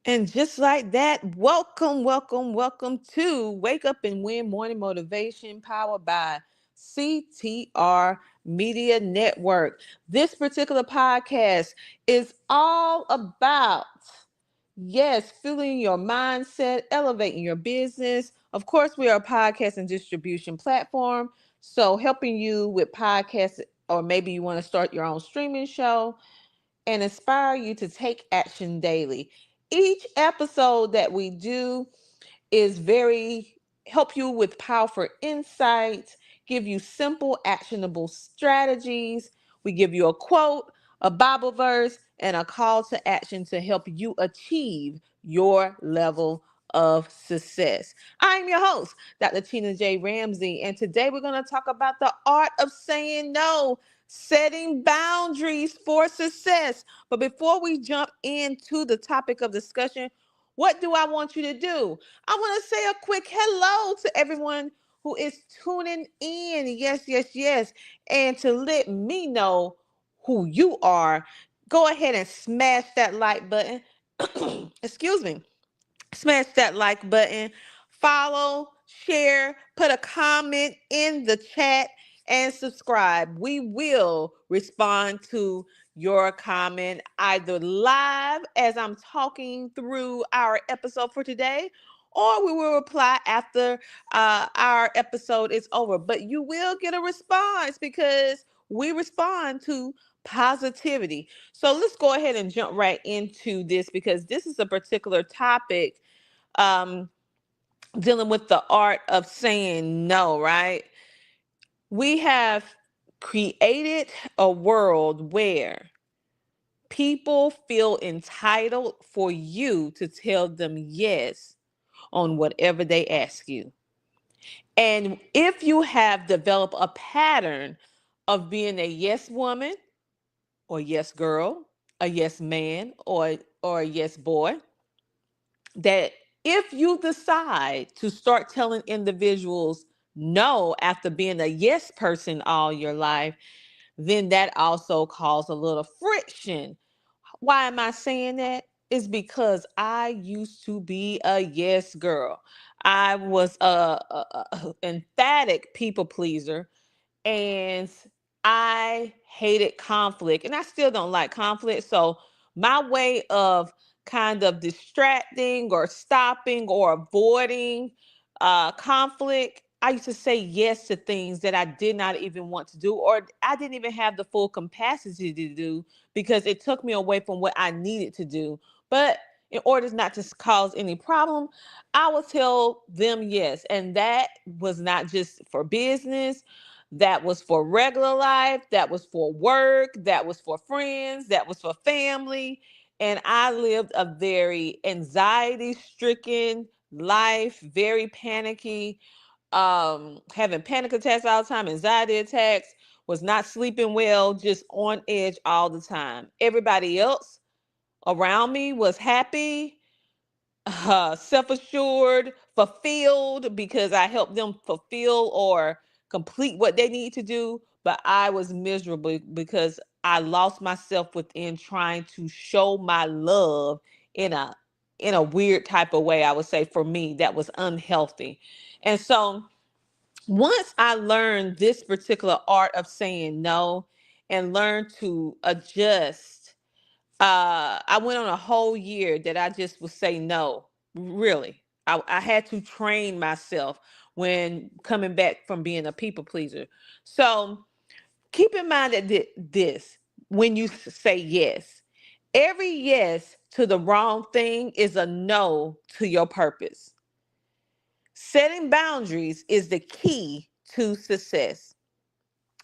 And just like that, welcome to Wake Up and Win Morning Motivation powered by CTR Media Network. This particular podcast is all about, yes, fueling your mindset, elevating your business. Of course, we are a podcast and distribution platform. So, helping you with podcasts, or maybe you want to start your own streaming show and inspire you to take action daily. Each episode that we do is very help you with powerful insights, give you simple actionable strategies. We give you a quote, a Bible verse, and a call to action to help you achieve your level of success. I'm your host, Dr. Tina J. Ramsey, and today we're going to talk about the art of saying no, setting boundaries for success. But before we jump into the topic of discussion, what do I want you to do? I want to say a quick hello to everyone who is tuning in. Yes. And to let me know who you are, go ahead and smash that like button. Excuse me. Smash that like button, follow, share, put a comment in the chat, and subscribe. We will respond to your comment either live as I'm talking through our episode for today, or we will reply after our episode is over. But you will get a response because we respond to positivity. So let's go ahead and jump right into this because this is a particular topic um, dealing with the art of saying no, right? We have created a world where people feel entitled for you to tell them yes on whatever they ask you. And if you have developed a pattern of being a yes woman or yes girl, a yes man or a yes boy, that if you decide to start telling individuals no after being a yes person all your life, then that also causes a little friction. Why am I saying that? It's because I used to be a yes girl. I was a emphatic people pleaser, and I hated conflict, and I still don't like conflict. So my way of kind of distracting or stopping or avoiding conflict, I used to say yes to things that I did not even want to do, or I didn't even have the full capacity to do because it took me away from what I needed to do. But in order not to cause any problem, I would tell them yes. And that was not just for business, that was for regular life, that was for work, that was for friends, that was for family. And I lived a very anxiety stricken life, very panicky, having panic attacks all the time, anxiety attacks, was not sleeping well, just on edge all the time. Everybody else around me was happy, self-assured, fulfilled because I helped them fulfill or complete what they need to do. But I was miserable because I lost myself within trying to show my love in a weird type of way. I would say for me that was unhealthy. And so once I learned this particular art of saying no and learned to adjust, I went on a whole year that I just would say no. Really, I had to train myself when coming back from being a people pleaser. So keep in mind that this, when you say yes, every yes to the wrong thing is a no to your purpose. Setting boundaries is the key to success.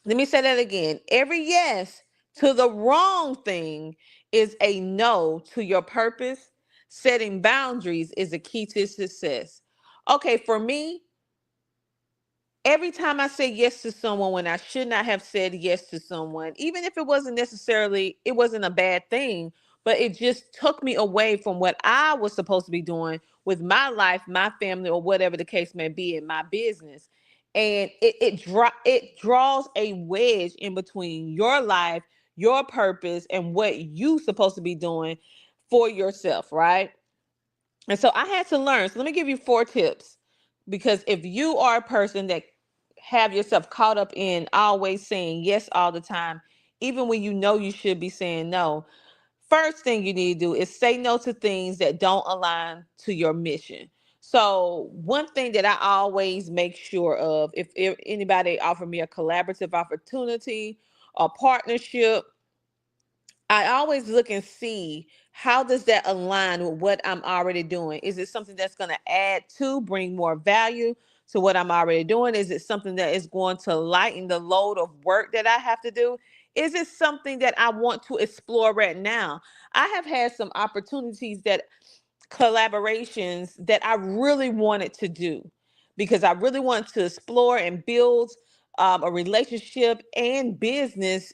Let me say that again. Every yes to the wrong thing is a no to your purpose. Setting boundaries is a key to success. Okay, for me, every time I say yes to someone when I should not have said yes to someone, even if it wasn't necessarily, it wasn't a bad thing, but it just took me away from what I was supposed to be doing with my life, my family, or whatever the case may be in my business. And it draws a wedge in between your life, your purpose, and what you supposed to be doing for yourself, right? And so I had to learn. So let me give you 4 tips. Because if you are a person that have yourself caught up in always saying yes all the time, even when you know you should be saying no, first thing you need to do is say no to things that don't align to your mission. So one thing that I always make sure of, if anybody offer me a collaborative opportunity, a partnership, I always look and see how does that align with what I'm already doing. Is it something that's going to add to, bring more value to what I'm already doing? Is it something that is going to lighten the load of work that I have to do? Is it something that I want to explore right now? I have had some opportunities, that collaborations that I really wanted to do, because I really want to explore and build a relationship and business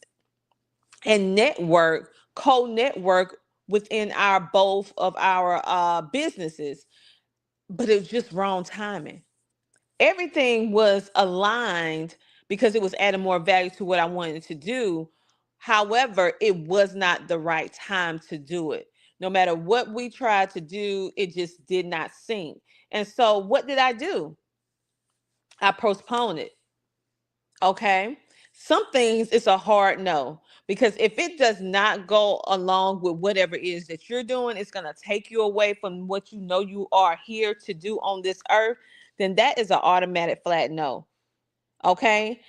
and network, co-network within our both of our businesses. But it was just wrong timing. Everything was aligned because it was adding more value to what I wanted to do. However, it was not the right time to do it. No matter what we tried to do, it just did not sync. And so what did I do? I postponed it. Okay. Some things it's a hard no, because if it does not go along with whatever it is that you're doing, it's going to take you away from what you know you are here to do on this earth, then that is an automatic flat no. Okay.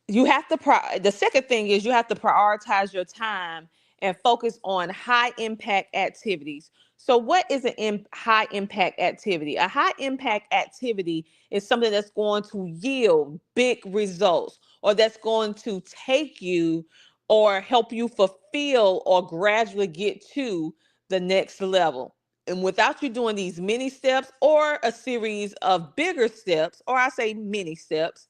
You have to the second thing is you have to prioritize your time and focus on high impact activities. So what is high impact activity? A high impact activity is something that's going to yield big results, or that's going to take you or help you fulfill or gradually get to the next level. And without you doing these mini steps or a series of bigger steps, or I say mini steps,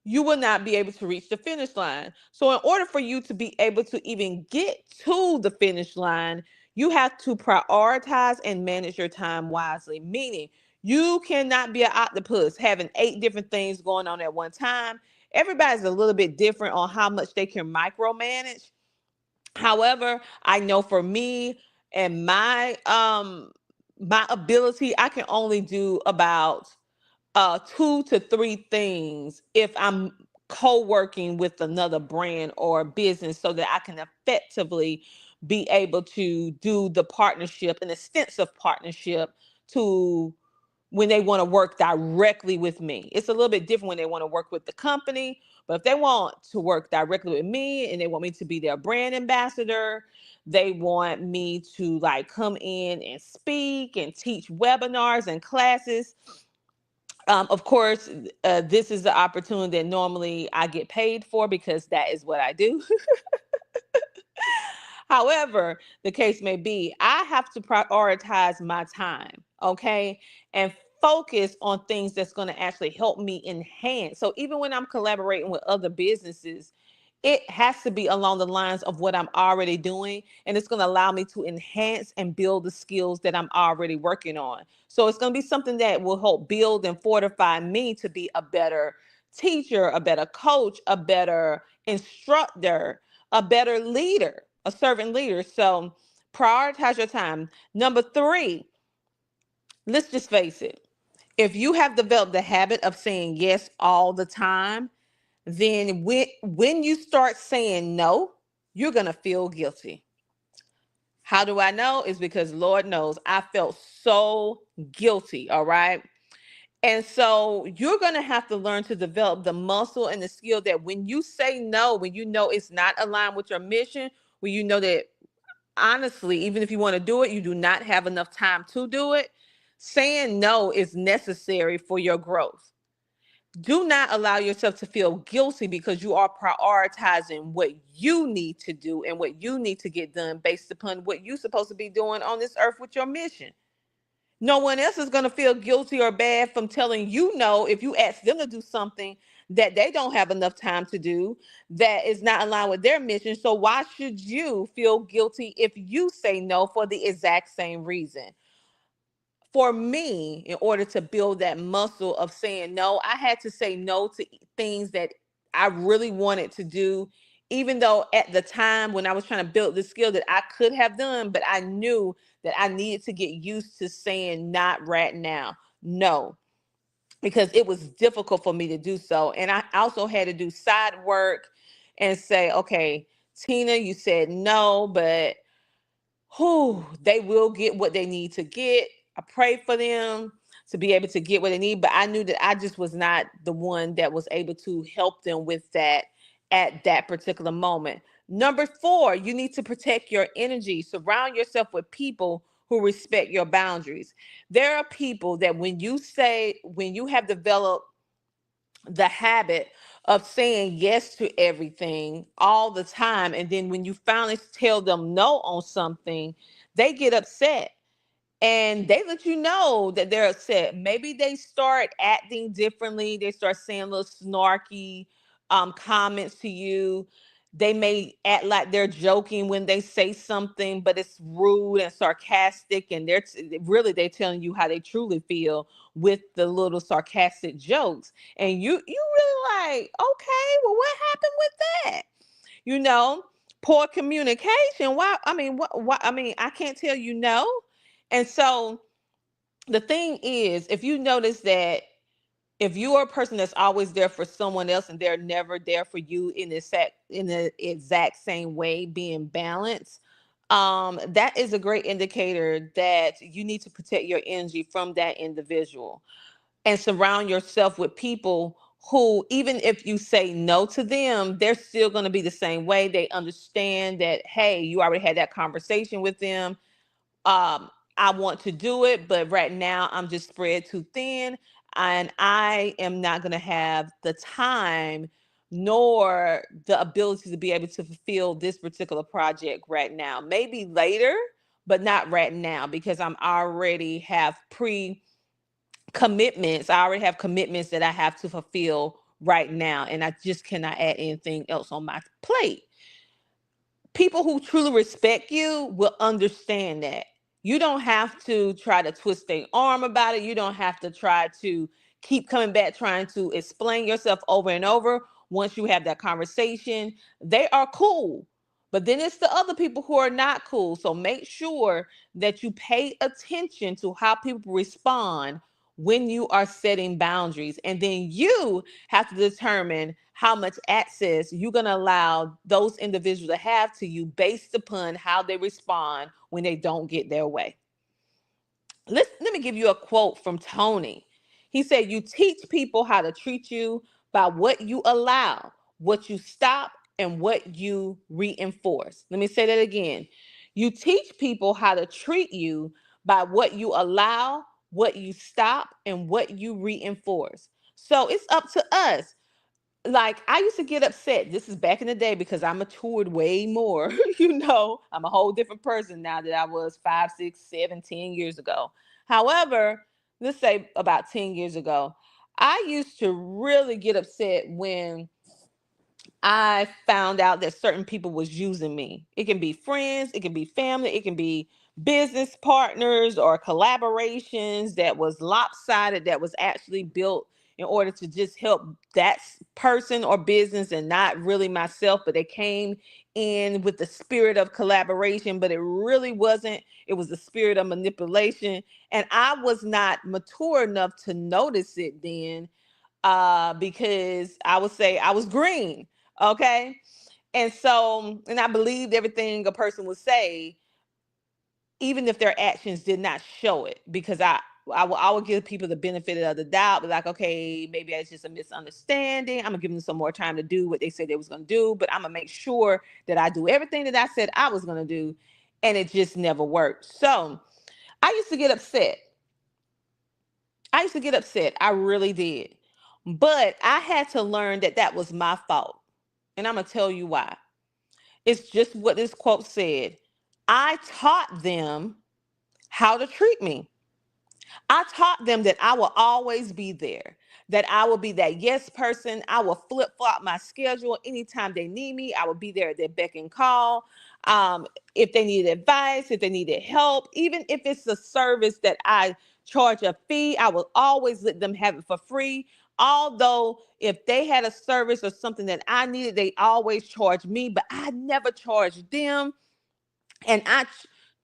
you will not be able to reach the finish line. So, in order for you to be able to even get to the finish line, you have to prioritize and manage your time wisely. Meaning, you cannot be an octopus having 8 different things going on at one time. Everybody's a little bit different on how much they can micromanage. However, I know for me and my ability, I can only do about 2 to 3 things if I'm co-working with another brand or business, so that I can effectively be able to do the partnership, an extensive partnership, to when they want to work directly with me. It's a little bit different when they want to work with the company, but if they want to work directly with me and they want me to be their brand ambassador, they want me to like come in and speak and teach webinars and classes. Of course, this is the opportunity that normally I get paid for, because that is what I do. However, the case may be, I have to prioritize my time, okay, and focus on things that's going to actually help me enhance. So even when I'm collaborating with other businesses, it has to be along the lines of what I'm already doing, and it's going to allow me to enhance and build the skills that I'm already working on. So it's going to be something that will help build and fortify me to be a better teacher, a better coach, a better instructor, a better leader, a servant leader. So prioritize your time. Number 3, let's just face it. If you have developed the habit of saying yes all the time, then when you start saying no, you're going to feel guilty. How do I know? It's because Lord knows I felt so guilty, all right? And so you're going to have to learn to develop the muscle and the skill that when you say no, when you know it's not aligned with your mission, when you know that honestly, even if you want to do it, you do not have enough time to do it, saying no is necessary for your growth. Do not allow yourself to feel guilty because you are prioritizing what you need to do and what you need to get done based upon what you're supposed to be doing on this earth with your mission. No one else is going to feel guilty or bad from telling you no if you ask them to do something that they don't have enough time to do, that is not aligned with their mission. So why should you feel guilty if you say no for the exact same reason? For me, in order to build that muscle of saying no, I had to say no to things that I really wanted to do, even though at the time when I was trying to build the skill that I could have done, but I knew that I needed to get used to saying not right now, no, because it was difficult for me to do so. And I also had to do side work and say, okay, Tina, you said no, but who they will get what they need to get. I pray for them to be able to get what they need, but I knew that I just was not the one that was able to help them with that at that particular moment. Number 4, you need to protect your energy. Surround yourself with people who respect your boundaries. There are people that when you have developed the habit of saying yes to everything all the time, and then when you finally tell them no on something, they get upset and they let you know that they're upset. Maybe they start acting differently. They start saying little snarky comments to you. They may act like they're joking when they say something, but it's rude and sarcastic, and really they're telling you how they truly feel with the little sarcastic jokes. And you really like, okay, well, what happened with that? You know, poor communication. Why? I mean, what? I mean, I can't tell you no. And so the thing is, if you notice that if you are a person that's always there for someone else and they're never there for you in the exact same way, being balanced, that is a great indicator that you need to protect your energy from that individual and surround yourself with people who, even if you say no to them, they're still going to be the same way. They understand that, hey, you already had that conversation with them. I want to do it, but right now I'm just spread too thin, and I am not going to have the time nor the ability to be able to fulfill this particular project right now. Maybe later, but not right now, because I'm already have pre commitments. I already have commitments that I have to fulfill right now, and I just cannot add anything else on my plate. People who truly respect you will understand that. You don't have to try to twist their arm about it. You don't have to try to keep coming back trying to explain yourself over and over. Once you have that conversation, they are cool. But then it's the other people who are not cool. So make sure that you pay attention to how people respond when you are setting boundaries. And then you have to determine how much access you're going to allow those individuals to have to you based upon how they respond when they don't get their way. Let me give you a quote from Tony. He said, you teach people how to treat you by what you allow, what you stop, and what you reinforce. Let me say that again. You teach people how to treat you by what you allow, what you stop, and what you reinforce. So it's up to us. Like, I used to get upset. This is back in the day because I matured way more. I'm a whole different person now that I was 5, 6, 7, 10 years ago. However, let's say about 10 years ago, I used to really get upset when I found out that certain people was using me. It can be friends, it can be family, it can be business partners or collaborations that was lopsided, that was actually built in order to just help that person or business and not really myself, but they came in with the spirit of collaboration, but it really wasn't. It was the spirit of manipulation. And I was not mature enough to notice it then, because I would say I was green. Okay. And so, and I believed everything a person would say, even if their actions did not show it, because I would give people the benefit of the doubt, be like, okay, maybe it's just a misunderstanding. I'm gonna give them some more time to do what they said they was gonna do, but I'm gonna make sure that I do everything that I said I was gonna do, and it just never worked. So I used to get upset. I used to get upset. I really did. But I had to learn that that was my fault. And I'm going to tell you why. It's just what this quote said. I taught them how to treat me. I taught them that I will always be there, that I will be that yes person. I will flip flop my schedule anytime they need me. I will be there at their beck and call. If they needed advice, if they needed help, even if it's a service that I charge a fee, I will always let them have it for free. Although if they had a service or something that I needed, they always charged me, but I never charged them. And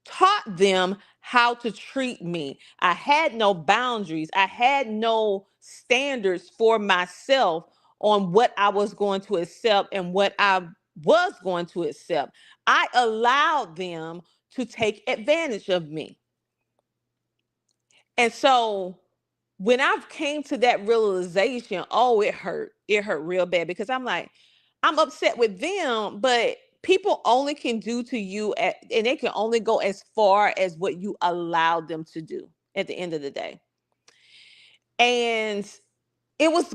taught them how to treat me. I had no boundaries. I had no standards for myself on what I was going to accept and what I was going to accept. I allowed them to take advantage of me. And so when I came to that realization, oh, it hurt. It hurt real bad because I'm like, I'm upset with them, but people only can do to you and they can only go as far as what you allow them to do at the end of the day. And it was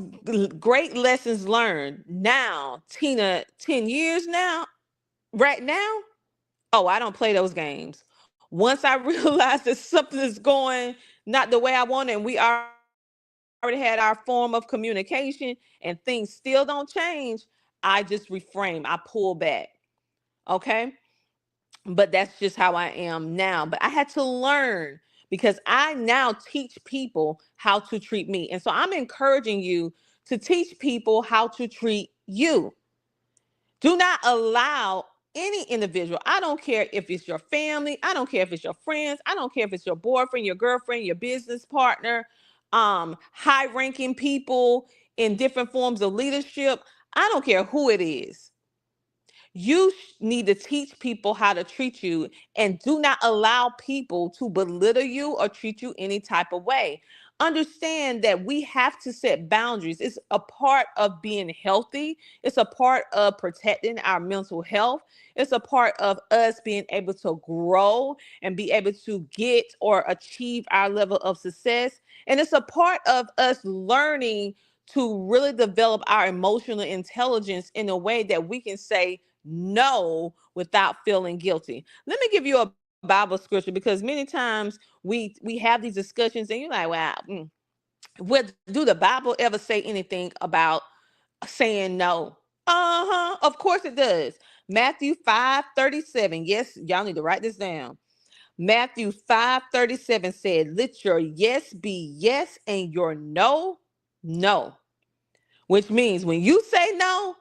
great lessons learned. Now, Tina, 10 years now, right now, oh, I don't play those games. Once I realize that something is going not the way I want it, and we already had our form of communication and things still don't change, I just reframe, I pull back. Okay. But that's just how I am now. But I had to learn because I now teach people how to treat me. And so I'm encouraging you to teach people how to treat you. Do not allow any individual, I don't care if it's your family, I don't care if it's your friends, I don't care if it's your boyfriend, your girlfriend, your business partner, high ranking people in different forms of leadership. I don't care who it is. You need to teach people how to treat you and do not allow people to belittle you or treat you any type of way. Understand that we have to set boundaries. It's a part of being healthy. It's a part of protecting our mental health. It's a part of us being able to grow and be able to get or achieve our level of success. And it's a part of us learning to really develop our emotional intelligence in a way that we can say no without feeling guilty. Let me give you a Bible scripture because many times we have these discussions and you're like, wow, do the Bible ever say anything about saying no? Uh-huh. Of course it does. Matthew 5:37. Yes, y'all need to write this down. Matthew 5:37 said, let your yes be yes and your no, no. Which means when you say no,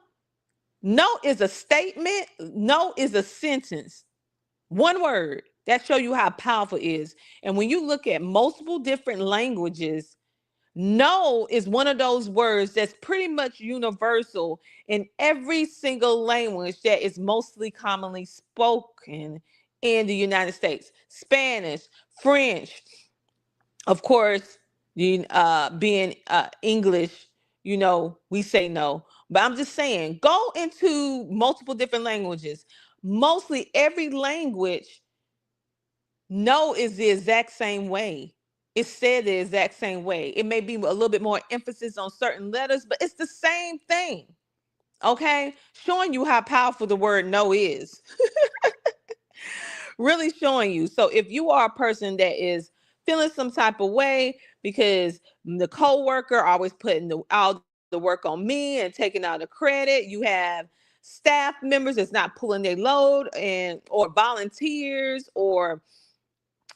no is a statement, no is a sentence. One word. That show you how powerful it is. And when you look at multiple different languages, no is one of those words that's pretty much universal in every single language that is mostly commonly spoken in the United States. Spanish, French, of course, being English, we say no. But I'm just saying, go into multiple different languages. Mostly every language, no is the exact same way. It's said the exact same way. It may be a little bit more emphasis on certain letters, but it's the same thing. Okay? Showing you how powerful the word no is. Really showing you. So if you are a person that is feeling some type of way because the coworker always putting all the work on me and taking all the credit, you have staff members that's not pulling their load and or volunteers or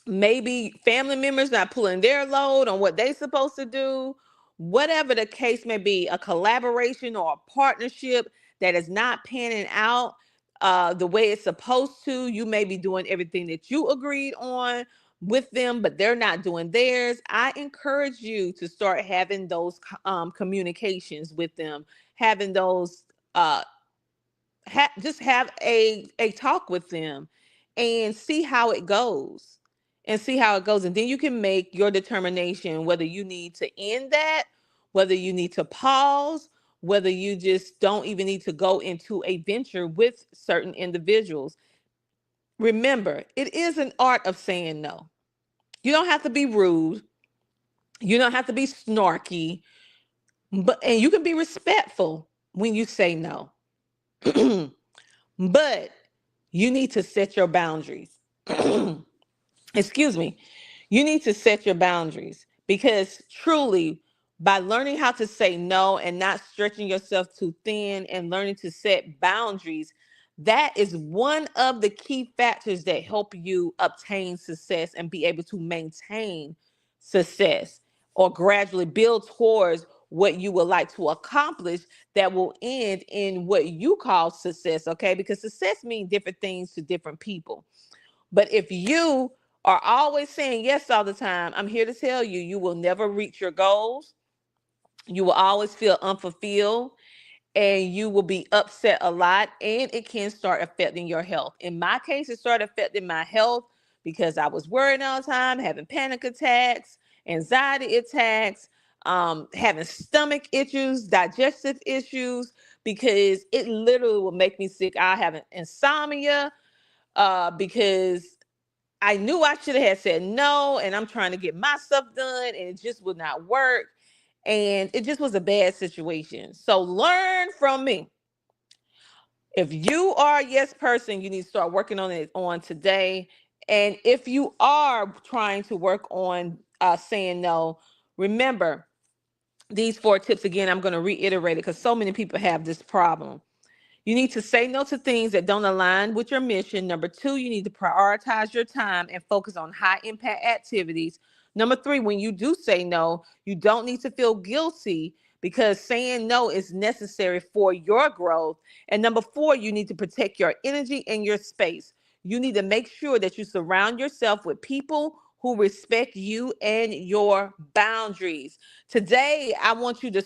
maybe family members not pulling their load on what they're supposed to do, whatever the case may be, a collaboration or a partnership that is not panning out the way it's supposed to. You may be doing everything that you agreed on with them, but they're not doing theirs. I encourage you to start having those communications with them, having those uh, just have a talk with them and see how it goes and then you can make your determination whether you need to end that, whether you need to pause, whether you just don't even need to go into a venture with certain individuals. Remember, it is an art of saying no. You don't have to be rude, you don't have to be snarky, and you can be respectful when you say no. But you need to set your boundaries. Excuse me. You need to set your boundaries because truly, by learning how to say no and not stretching yourself too thin and learning to set boundaries, that is one of the key factors that help you obtain success and be able to maintain success or gradually build towards what you would like to accomplish that will end in what you call success, okay? Because success means different things to different people. But if you are always saying yes all the time, I'm here to tell you, you will never reach your goals. You will always feel unfulfilled, and you will be upset a lot, and it can start affecting your health. In my case, it started affecting my health because I was worried all the time, having panic attacks, anxiety attacks, having stomach issues, digestive issues, because it literally will make me sick. I have insomnia because I knew I should have said no, and I'm trying to get my stuff done, and it just would not work. And it just was a bad situation. So learn from me. If you are a yes person, you need to start working on it on today. And if you are trying to work on saying no, remember these 4 tips again. I'm going to reiterate it because so many people have this problem. You need to say no to things that don't align with your mission. Number 2, you need to prioritize your time and focus on high impact activities. Number 3, when you do say no, you don't need to feel guilty because saying no is necessary for your growth. And number 4, you need to protect your energy and your space. You need to make sure that you surround yourself with people who respect you and your boundaries. Today, I want you to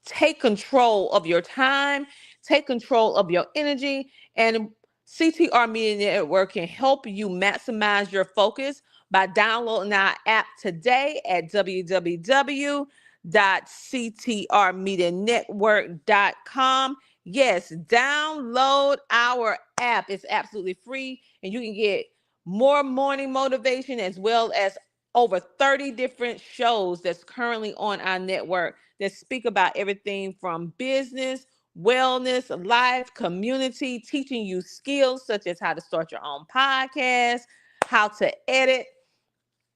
take control of your time, take control of your energy, and CTR Media Network can help you maximize your focus by downloading our app today at www.ctrmedianetwork.com. Yes, download our app. It's absolutely free, and you can get more morning motivation as well as over 30 different shows that's currently on our network that speak about everything from business, wellness, life, community, teaching you skills such as how to start your own podcast, how to edit,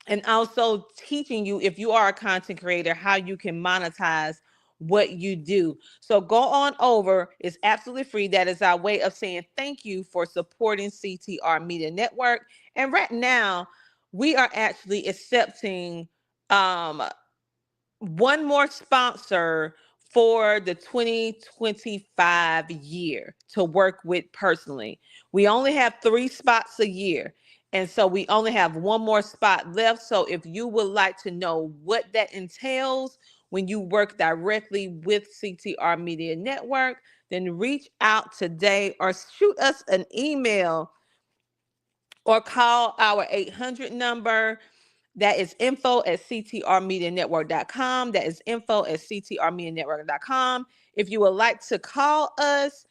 and also teaching you, if you are a content creator, how you can monetize what you do. So go on over. It's absolutely free. That is our way of saying thank you for supporting CTR Media Network. And right now, we are actually accepting one more sponsor for the 2025 year to work with personally. We only have 3 spots a year. And so we only have one more spot left. So if you would like to know what that entails when you work directly with CTR Media Network, then reach out today or shoot us an email or call our 800 number. That is info@ctrmedianetwork.com. That is info@ctrmedianetwork.com. If you would like to call us,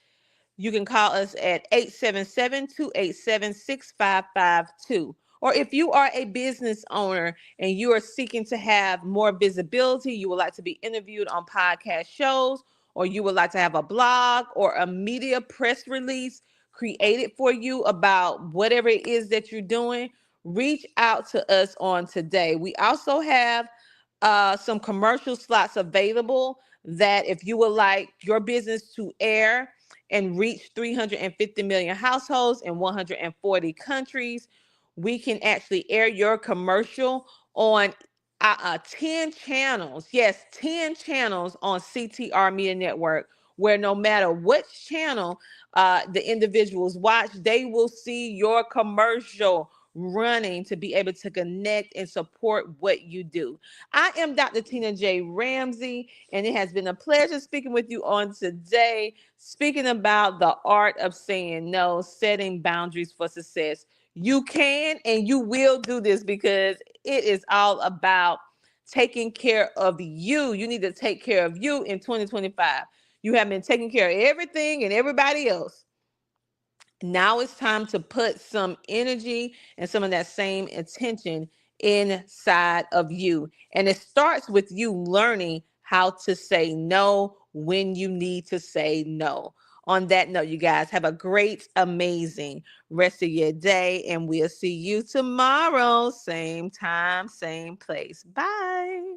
you can call us at 877-287-6552. Or if you are a business owner and you are seeking to have more visibility, you would like to be interviewed on podcast shows, or you would like to have a blog or a media press release created for you about whatever it is that you're doing, reach out to us on today. We also have some commercial slots available that if you would like your business to air and reach 350 million households in 140 countries, we can actually air your commercial on 10 channels. Yes, 10 channels on CTR Media Network, where no matter which channel the individuals watch, they will see your commercial running to be able to connect and support what you do. I am Dr. Tina J. Ramsey, and it has been a pleasure speaking with you on today, speaking about the art of saying no, setting boundaries for success. You can and you will do this because it is all about taking care of you. You need to take care of you in 2025. You have been taking care of everything and everybody else. Now it's time to put some energy and some of that same attention inside of you. And it starts with you learning how to say no when you need to say no. On that note, you guys have a great, amazing rest of your day, and we'll see you tomorrow. Same time, same place. Bye.